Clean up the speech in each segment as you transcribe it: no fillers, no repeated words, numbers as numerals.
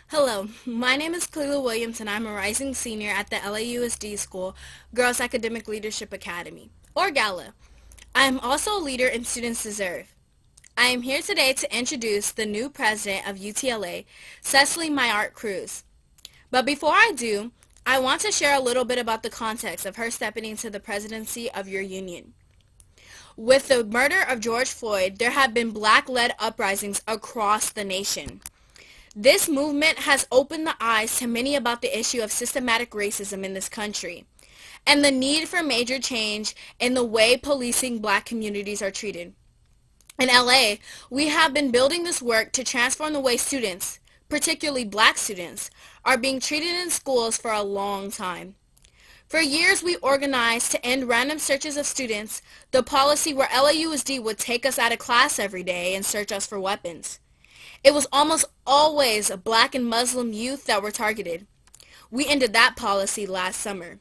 Hello, my name is Kahila Williams and I'm a rising senior at the LAUSD School Girls Academic Leadership Academy, or GALA. I am also a leader in Students Deserve. I am here today to introduce the new president of UTLA, Cecily Myart-Cruz. But before I do, I want to share a little bit about the context of her stepping into the presidency of your union. With the murder of George Floyd, there have been Black-led uprisings across the nation. This movement has opened the eyes to many about the issue of systematic racism in this country and the need for major change in the way policing Black communities are treated. In LA, we have been building this work to transform the way students, particularly Black students, are being treated in schools for a long time. For years, we organized to end random searches of students, the policy where LAUSD would take us out of class every day and search us for weapons. It was almost always Black and Muslim youth that were targeted. We ended that policy last summer.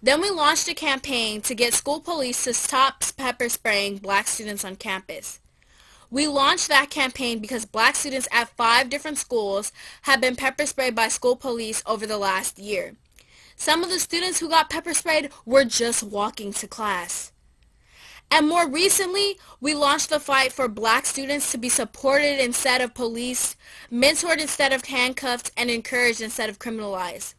Then we launched a campaign to get school police to stop pepper spraying Black students on campus. We launched that campaign because Black students at 5 different schools have been pepper sprayed by school police over the last year. Some of the students who got pepper sprayed were just walking to class. And more recently, we launched the fight for Black students to be supported instead of policed, mentored instead of handcuffed, and encouraged instead of criminalized.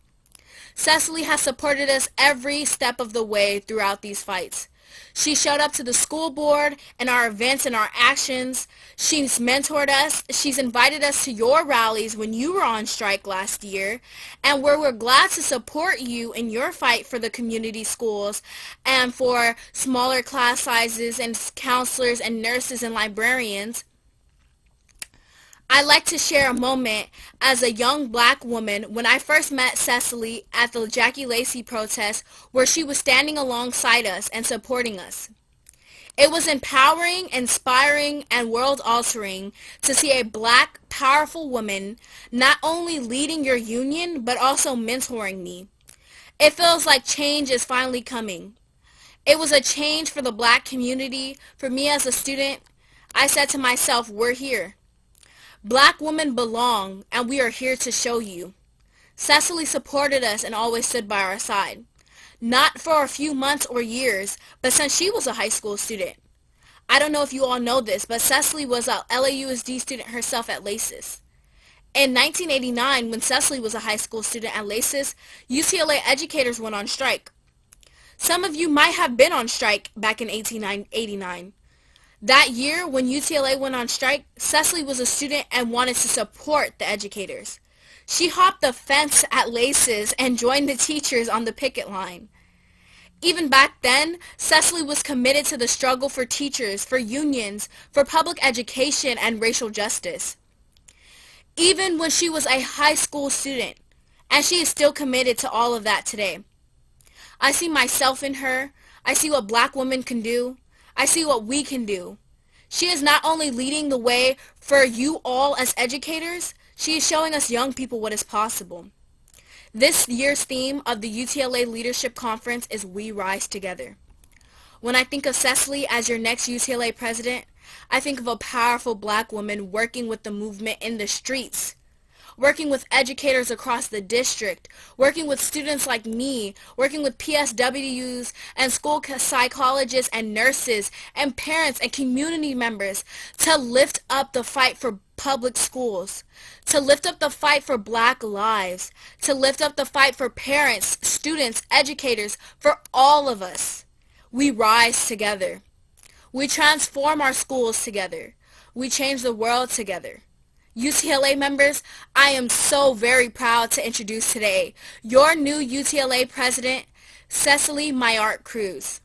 Cecily has supported us every step of the way throughout these fights. She showed up to the school board and our events and our actions. She's mentored us. She's invited us to your rallies when you were on strike last year. And we're glad to support you in your fight for the community schools and for smaller class sizes and counselors and nurses and librarians. I'd like to share a moment as a young Black woman when I first met Cecily at the Jackie Lacey protest where she was standing alongside us and supporting us. It was empowering, inspiring, and world-altering to see a Black, powerful woman not only leading your union but also mentoring me. It feels like change is finally coming. It was a change for the Black community. For me as a student, I said to myself, we're here. Black women belong, and we are here to show you. Cecily supported us and always stood by our side. Not for a few months or years, but since she was a high school student. I don't know if you all know this, but Cecily was a LAUSD student herself at LACES. In 1989, when Cecily was a high school student at LACES, UTLA educators went on strike. Some of you might have been on strike back in 1889. That year, when UTLA went on strike, Cecily was a student and wanted to support the educators. She hopped the fence at LACES and joined the teachers on the picket line. Even back then, Cecily was committed to the struggle for teachers, for unions, for public education, and racial justice. Even when she was a high school student, and she is still committed to all of that today. I see myself in her. I see what Black women can do. I see what we can do. She is not only leading the way for you all as educators, she is showing us young people what is possible. This year's theme of the UTLA Leadership Conference is We Rise Together. When I think of Cecily as your next UTLA president, I think of a powerful Black woman working with the movement in the streets, working with educators across the district, working with students like me, working with PSWs and school psychologists and nurses and parents and community members to lift up the fight for public schools, to lift up the fight for Black lives, to lift up the fight for parents, students, educators, for all of us. We rise together. We transform our schools together. We change the world together. UTLA members, I am so very proud to introduce today your new UTLA president, Cecily Myart-Cruz.